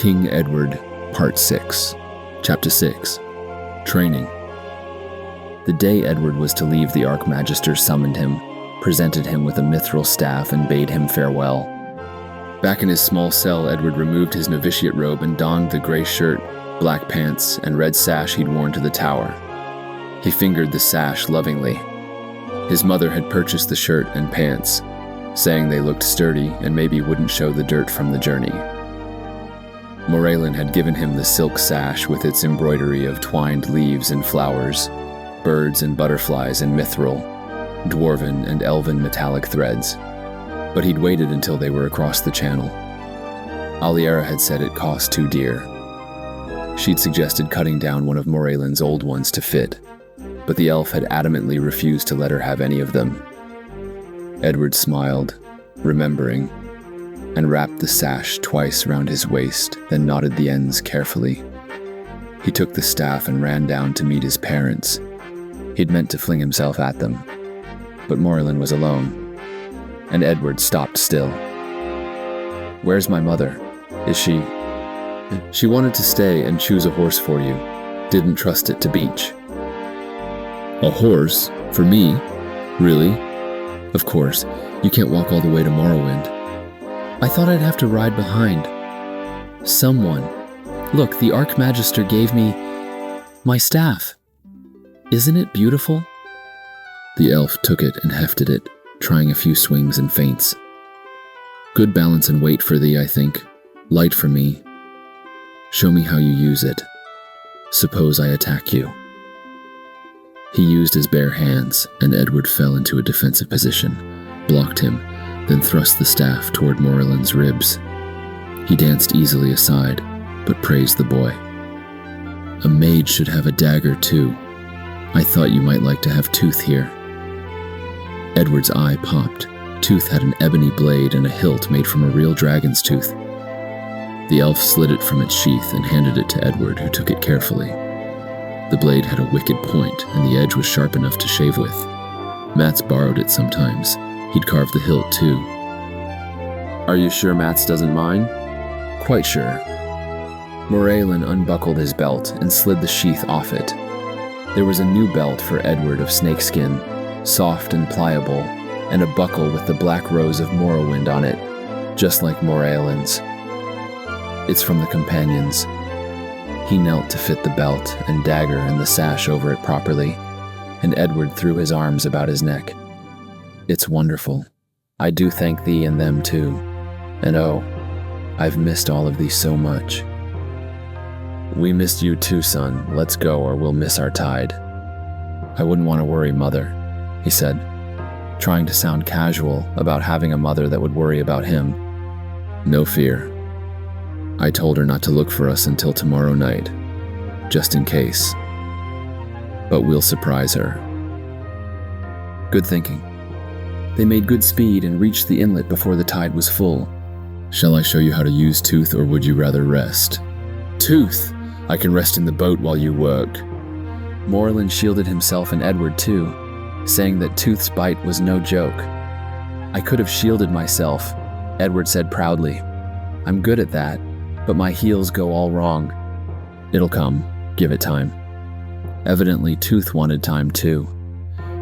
King Edward, Part 6, Chapter 6, Training. The day Edward was to leave, the Archmagister summoned him, presented him with a mithril staff, and bade him farewell. Back in his small cell, Edward removed his novitiate robe and donned the gray shirt, black pants, and red sash he'd worn to the tower. He fingered the sash lovingly. His mother had purchased the shirt and pants, saying they looked sturdy and maybe wouldn't show the dirt from the journey. Morelin had given him the silk sash with its embroidery of twined leaves and flowers, birds and butterflies and mithril, dwarven and elven metallic threads, but he'd waited until they were across the channel. Aliera had said it cost too dear. She'd suggested cutting down one of Morelin's old ones to fit, but the elf had adamantly refused to let her have any of them. Edward smiled, remembering, and wrapped the sash twice round his waist, then knotted the ends carefully. He took the staff and ran down to meet his parents. He'd meant to fling himself at them, but Morelin was alone, and Edward stopped still. "Where's my mother? Is she?" "She wanted to stay and choose a horse for you. Didn't trust it to beach." "A horse? For me? Really? Of course, you can't walk all the way to Morrowind." "I thought I'd have to ride behind. Someone. Look, the Archmagister gave me my staff. Isn't it beautiful?" The elf took it and hefted it, trying a few swings and feints. "Good balance and weight for thee, I think. Light for me. Show me how you use it. Suppose I attack you." He used his bare hands, and Edward fell into a defensive position, blocked him, then thrust the staff toward Morelin's ribs. He danced easily aside, but praised the boy. "A mage should have a dagger too. I thought you might like to have Tooth here." Edward's eye popped. Tooth had an ebony blade and a hilt made from a real dragon's tooth. The elf slid it from its sheath and handed it to Edward, who took it carefully. The blade had a wicked point, and the edge was sharp enough to shave with. Mats borrowed it sometimes. He'd carved the hilt too. "Are you sure Mats doesn't mind?" "Quite sure." Morelin unbuckled his belt and slid the sheath off it. There was a new belt for Edward of snakeskin, soft and pliable, and a buckle with the black rose of Morrowind on it, just like Morelin's. "It's from the companions." He knelt to fit the belt and dagger and the sash over it properly, and Edward threw his arms about his neck. "It's wonderful. I do thank thee and them too. And oh, I've missed all of thee so much." "We missed you too, son. Let's go or we'll miss our tide." "I wouldn't want to worry Mother," he said, trying to sound casual about having a mother that would worry about him. "No fear. I told her not to look for us until tomorrow night, just in case. But we'll surprise her." Good thinking. They made good speed and reached the inlet before the tide was full. "Shall I show you how to use Tooth, or would you rather rest?" "Tooth! I can rest in the boat while you work." Morelin shielded himself and Edward too, saying that Tooth's bite was no joke. "I could have shielded myself," Edward said proudly. "I'm good at that, but my heels go all wrong." "It'll come. Give it time." Evidently, Tooth wanted time too.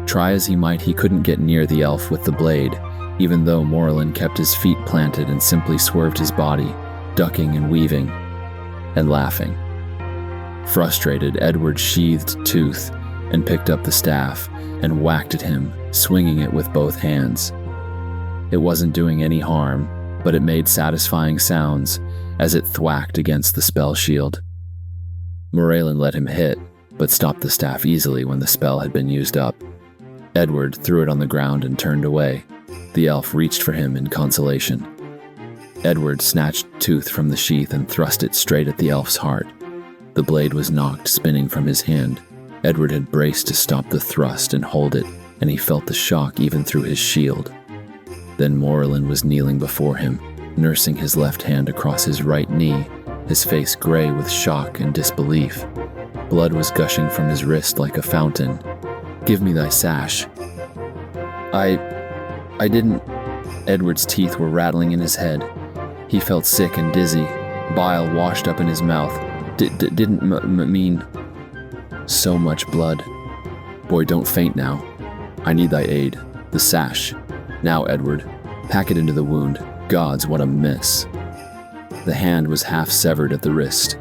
Try as he might, he couldn't get near the elf with the blade, even though Morelin kept his feet planted and simply swerved his body, ducking and weaving, and laughing. Frustrated, Edward sheathed Tooth and picked up the staff and whacked at him, swinging it with both hands. It wasn't doing any harm, but it made satisfying sounds as it thwacked against the spell shield. Morelin let him hit, but stopped the staff easily when the spell had been used up. Edward threw it on the ground and turned away. The elf reached for him in consolation. Edward snatched Tooth from the sheath and thrust it straight at the elf's heart. The blade was knocked spinning from his hand. Edward had braced to stop the thrust and hold it, and he felt the shock even through his shield. Then Morelin was kneeling before him, nursing his left hand across his right knee, his face gray with shock and disbelief. Blood was gushing from his wrist like a fountain. "Give me thy sash." I didn't..." Edward's teeth were rattling in his head. He felt sick and dizzy, Bile washed up in his mouth. Didn't mean... So much blood. Boy, don't faint now. I need thy aid. The sash. Now, Edward, pack it into the wound. Gods, what a mess. The hand was half severed at the wrist.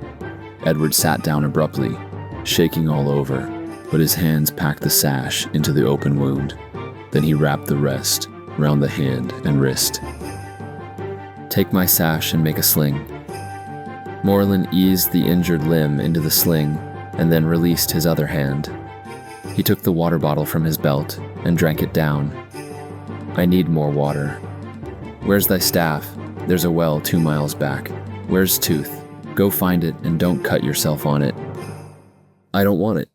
Edward sat down abruptly, shaking all over, but his hands packed the sash into the open wound. Then he wrapped the rest round the hand and wrist. Take my sash and make a sling. Morlin eased the injured limb into the sling and then released his other hand. He took the water bottle from his belt and drank it down. I need more water. Where's thy staff? There's a well 2 miles back. Where's Tooth? Go find it and don't cut yourself on it. I don't want it.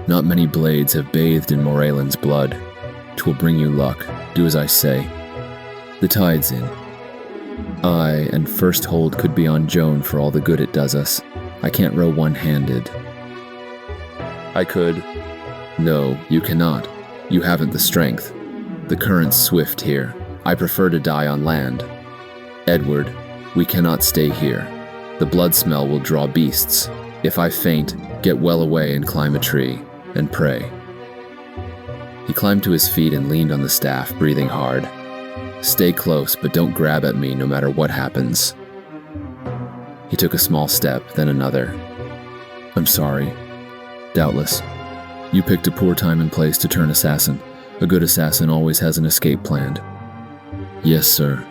Not many blades have bathed in Moraelin's blood. 'Twill bring you luck. Do as I say. The tide's in. I and first hold could be on Joan for all the good it does us. I can't row one-handed. I could. No, you cannot. You haven't the strength. The current's swift here. I prefer to die on land. Edward, we cannot stay here. The blood smell will draw beasts. If I faint, get well away and climb a tree, and pray. He climbed to his feet and leaned on the staff, breathing hard. Stay close, but don't grab at me no matter what happens. He took a small step, then another. I'm sorry. Doubtless. You picked a poor time and place to turn assassin. A good assassin always has an escape planned. Yes, sir.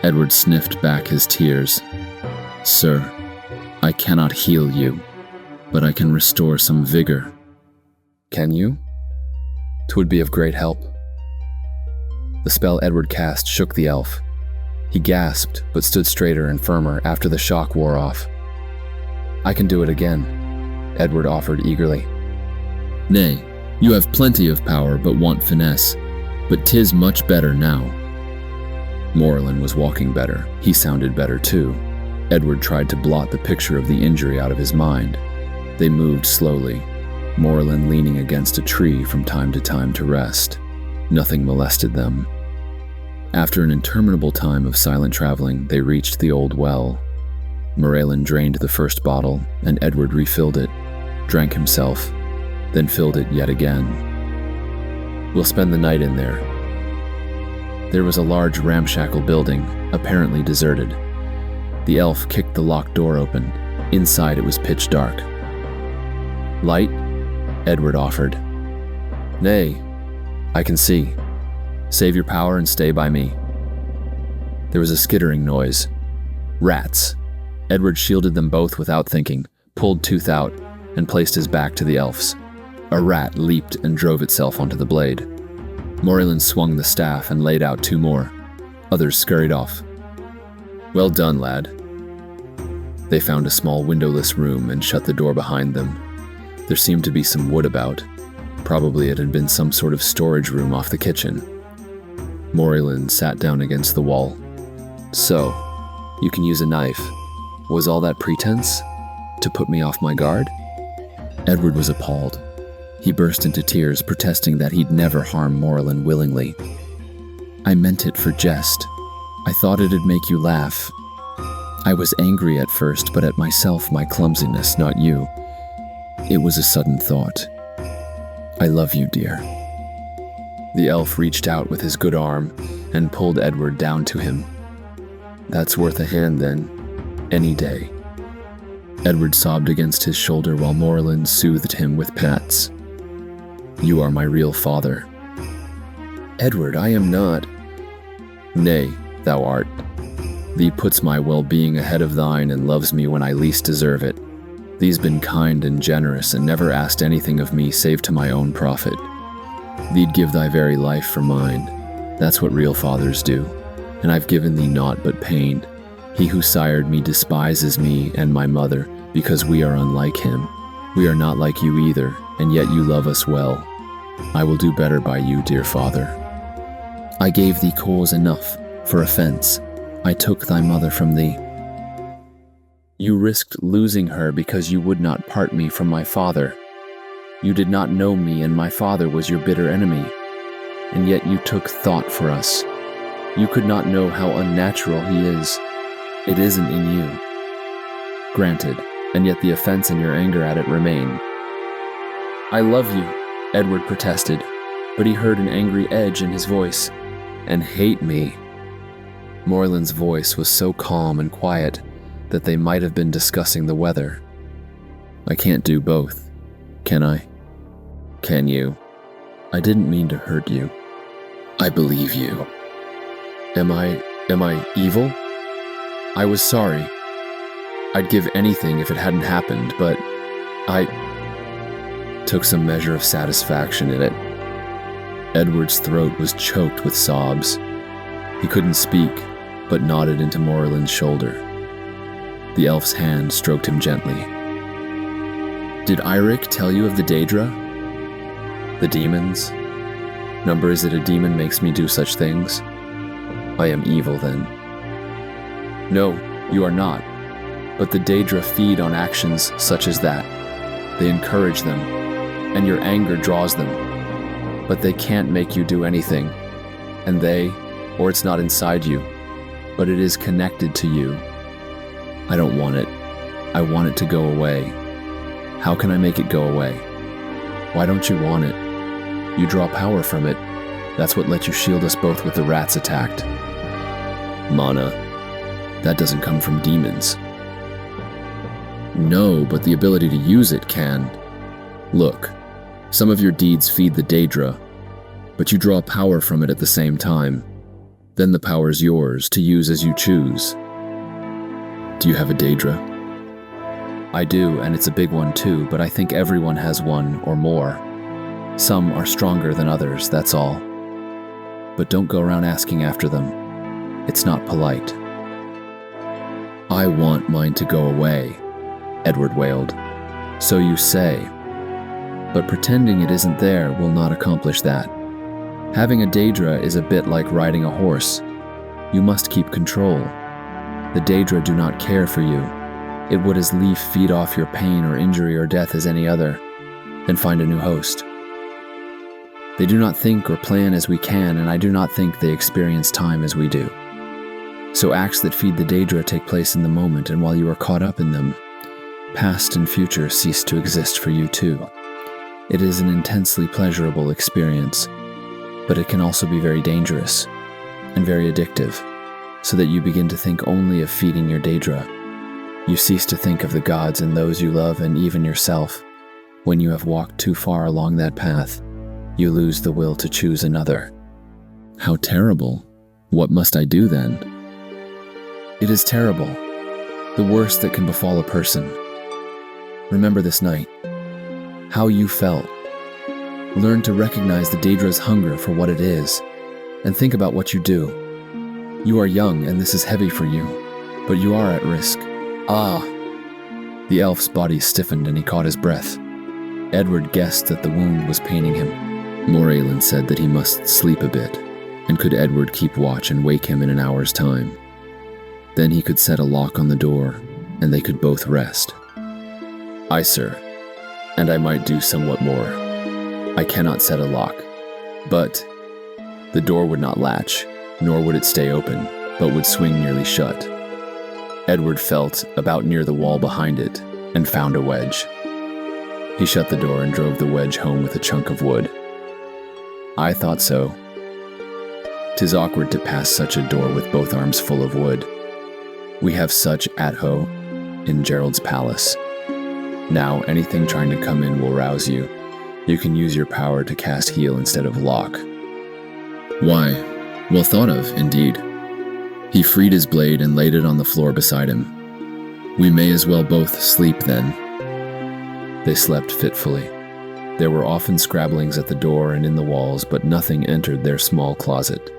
Edward sniffed back his tears. Sir, I cannot heal you, but I can restore some vigor. Can you? 'Twould be of great help. The spell Edward cast shook the elf. He gasped, but stood straighter and firmer after the shock wore off. I can do it again, Edward offered eagerly. Nay, you have plenty of power but want finesse, but 'tis much better now. Morlin was walking better. He sounded better too. Edward tried to blot the picture of the injury out of his mind. They moved slowly, Morlin leaning against a tree from time to time to rest. Nothing molested them. After an interminable time of silent traveling, they reached the old well. Moraelin drained the first bottle, and Edward refilled it, drank himself, then filled it yet again. We'll spend the night in there. There was a large ramshackle building, apparently deserted. The elf kicked the locked door open. Inside it was pitch dark. Light? Edward offered. Nay, I can see. Save your power and stay by me. There was a skittering noise. Rats. Edward shielded them both without thinking, pulled Tooth out, and placed his back to the elf's. A rat leaped and drove itself onto the blade. Moraelin swung the staff and laid out 2 more. Others scurried off. Well done, lad. They found a small windowless room and shut the door behind them. There seemed to be some wood about. Probably it had been some sort of storage room off the kitchen. Moraelin sat down against the wall. So, you can use a knife. Was all that pretense? To put me off my guard? Edward was appalled. He burst into tears, protesting that he'd never harm Morlin willingly. I meant it for jest. I thought it'd make you laugh. I was angry at first, but at myself, my clumsiness, not you. It was a sudden thought. I love you, dear. The elf reached out with his good arm and pulled Edward down to him. That's worth a hand, then. Any day. Edward sobbed against his shoulder while Morlin soothed him with pats. You are my real father. Edward, I am not. Nay, thou art. Thee puts my well-being ahead of thine and loves me when I least deserve it. Thee's been kind and generous and never asked anything of me save to my own profit. Thee'd give thy very life for mine. That's what real fathers do. And I've given thee naught but pain. He who sired me despises me and my mother because we are unlike him. We are not like you either, and yet you love us well. I will do better by you, dear father. I gave thee cause enough for offense. I took thy mother from thee. You risked losing her because you would not part me from my father. You did not know me, and my father was your bitter enemy. And yet you took thought for us. You could not know how unnatural he is. It isn't in you. Granted, and yet the offense and your anger at it remain. I love you, Edward protested, but he heard an angry edge in his voice. And hate me. Moreland's voice was so calm and quiet that they might have been discussing the weather. I can't do both, can I? Can you? I didn't mean to hurt you. I believe you. Am I evil? I was sorry. I'd give anything if it hadn't happened, but I took some measure of satisfaction in it. Edward's throat was choked with sobs. He couldn't speak, but nodded into Moreland's shoulder. The elf's hand stroked him gently. Did Eirik tell you of the Daedra? The demons? Number, is it a demon makes me do such things? I am evil then. No, you are not. But the Daedra feed on actions such as that. They encourage them, and your anger draws them. But they can't make you do anything. And or it's not inside you, but it is connected to you. I don't want it. I want it to go away. How can I make it go away? Why don't you want it? You draw power from it. That's what let you shield us both with the rats attacked. Mana. That doesn't come from demons. No, but the ability to use it can. Look, some of your deeds feed the Daedra, but you draw power from it at the same time. Then the power's yours to use as you choose. Do you have a Daedra? I do, and it's a big one too, but I think everyone has one or more. Some are stronger than others, that's all. But don't go around asking after them. It's not polite. I want mine to go away, Edward wailed. So you say. But pretending it isn't there will not accomplish that. Having a Daedra is a bit like riding a horse. You must keep control. The Daedra do not care for you. It would as lief feed off your pain or injury or death as any other, and find a new host. They do not think or plan as we can, and I do not think they experience time as we do. So acts that feed the Daedra take place in the moment, and while you are caught up in them, past and future cease to exist for you too. It is an intensely pleasurable experience, but it can also be very dangerous and very addictive, so that you begin to think only of feeding your Daedra. You cease to think of the gods and those you love and even yourself. When you have walked too far along that path, you lose the will to choose another. How terrible. What must I do then? It is terrible. The worst that can befall a person. Remember this night. How you felt. Learn to recognize the Daedra's hunger for what it is, and think about what you do. You are young and this is heavy for you, but you are at risk. Ah! The elf's body stiffened and he caught his breath. Edward guessed that the wound was paining him. Moreland said that he must sleep a bit, and could Edward keep watch and wake him in an hour's time. Then he could set a lock on the door, and they could both rest. Aye, sir, and I might do somewhat more. I cannot set a lock, but the door would not latch, nor would it stay open, but would swing nearly shut. Edward felt about near the wall behind it, and found a wedge. He shut the door and drove the wedge home with a chunk of wood. I thought so. 'Tis awkward to pass such a door with both arms full of wood. We have such at-ho in Gerald's palace. Now anything trying to come in will rouse you. You can use your power to cast heal instead of lock. Why, well thought of, indeed. He freed his blade and laid it on the floor beside him. We may as well both sleep then. They slept fitfully. There were often scrabblings at the door and in the walls, but nothing entered their small closet.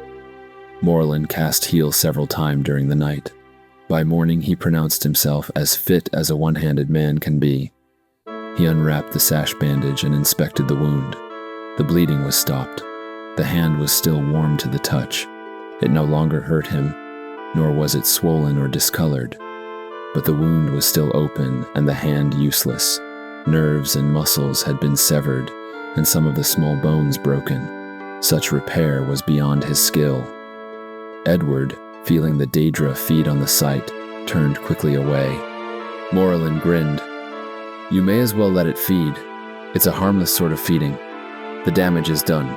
Moreland cast heal several times during the night. By morning he pronounced himself as fit as a one-handed man can be. He unwrapped the sash bandage and inspected the wound. The bleeding was stopped. The hand was still warm to the touch. It no longer hurt him, nor was it swollen or discolored. But the wound was still open and the hand useless. Nerves and muscles had been severed, and some of the small bones broken. Such repair was beyond his skill. Edward, feeling the Daedra feed on the sight, turned quickly away. Morlin grinned. You may as well let it feed. It's a harmless sort of feeding. The damage is done.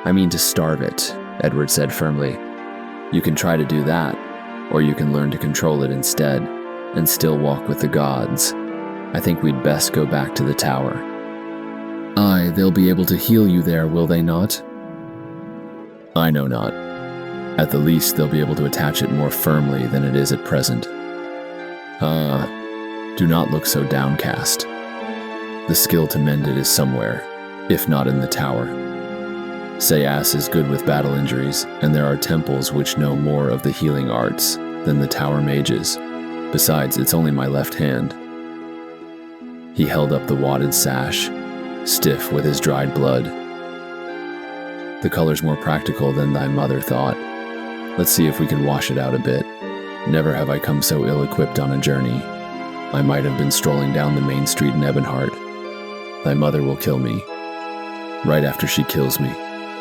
I mean to starve it, Edward said firmly. You can try to do that, or you can learn to control it instead, and still walk with the gods. I think we'd best go back to the tower. Aye, they'll be able to heal you there, will they not? I know not. At the least, they'll be able to attach it more firmly than it is at present. Do not look so downcast. The skill to mend it is somewhere, if not in the tower. Sayas is good with battle injuries, and there are temples which know more of the healing arts than the tower mages. Besides, it's only my left hand. He held up the wadded sash, stiff with his dried blood. The color's more practical than thy mother thought. Let's see if we can wash it out a bit. Never have I come so ill-equipped on a journey. I might have been strolling down the main street in Ebonheart. Thy mother will kill me. Right after she kills me,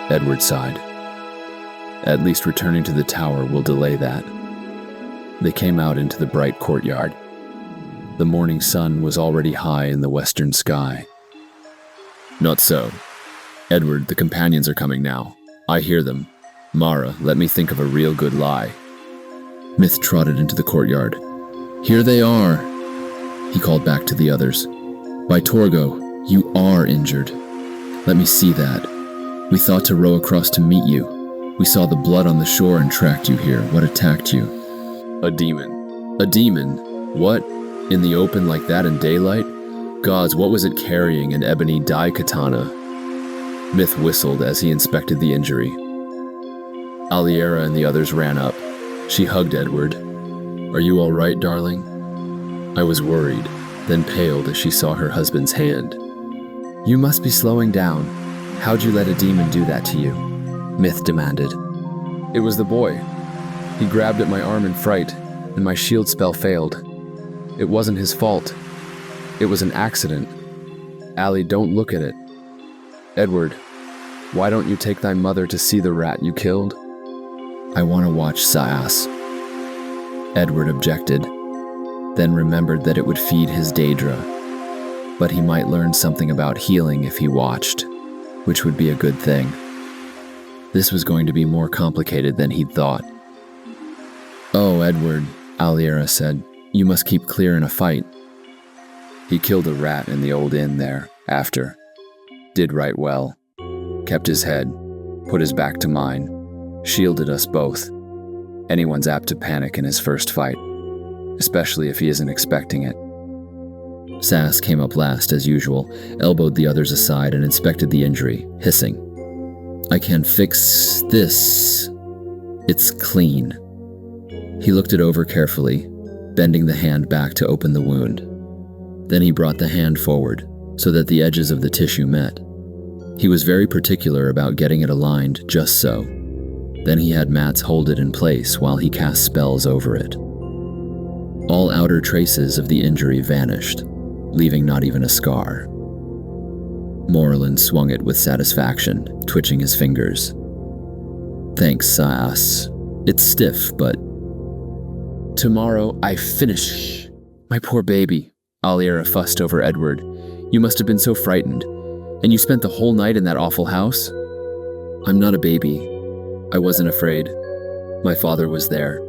Edward sighed. At least returning to the tower will delay that. They came out into the bright courtyard. The morning sun was already high in the western sky. Not so. Edward, the companions are coming now. I hear them. Mara, let me think of a real good lie. Myth trotted into the courtyard. Here they are, he called back to the others. By Torgo, you are injured. Let me see that. We thought to row across to meet you. We saw the blood on the shore and tracked you here. What attacked you? A demon. A demon? What? In the open like that in daylight? Gods, what was it carrying an ebony dye katana? Myth whistled as he inspected the injury. Aliera and the others ran up. She hugged Edward. Are you all right, darling? I was worried, then paled as she saw her husband's hand. You must be slowing down. How'd you let a demon do that to you? Myth demanded. It was the boy. He grabbed at my arm in fright, and my shield spell failed. It wasn't his fault. It was an accident. Allie, don't look at it. Edward, why don't you take thy mother to see the rat you killed? I want to watch Sayas. Edward objected, then remembered that it would feed his Daedra. But he might learn something about healing if he watched, which would be a good thing. This was going to be more complicated than he'd thought. Oh, Edward, Aliera said, you must keep clear in a fight. He killed a rat in the old inn there, after. Did right well. Kept his head, put his back to mine, shielded us both. Anyone's apt to panic in his first fight, especially if he isn't expecting it. Sass came up last, as usual, elbowed the others aside and inspected the injury, hissing. I can fix this. It's clean. He looked it over carefully, bending the hand back to open the wound. Then he brought the hand forward, so that the edges of the tissue met. He was very particular about getting it aligned just so. Then he had Mats hold it in place while he cast spells over it. All outer traces of the injury vanished, leaving not even a scar. Morlin swung it with satisfaction, twitching his fingers. Thanks, Sayas. It's stiff, but... Tomorrow I finish. My poor baby, Aliera fussed over Edward. You must have been so frightened. And you spent the whole night in that awful house? I'm not a baby. I wasn't afraid. My father was there.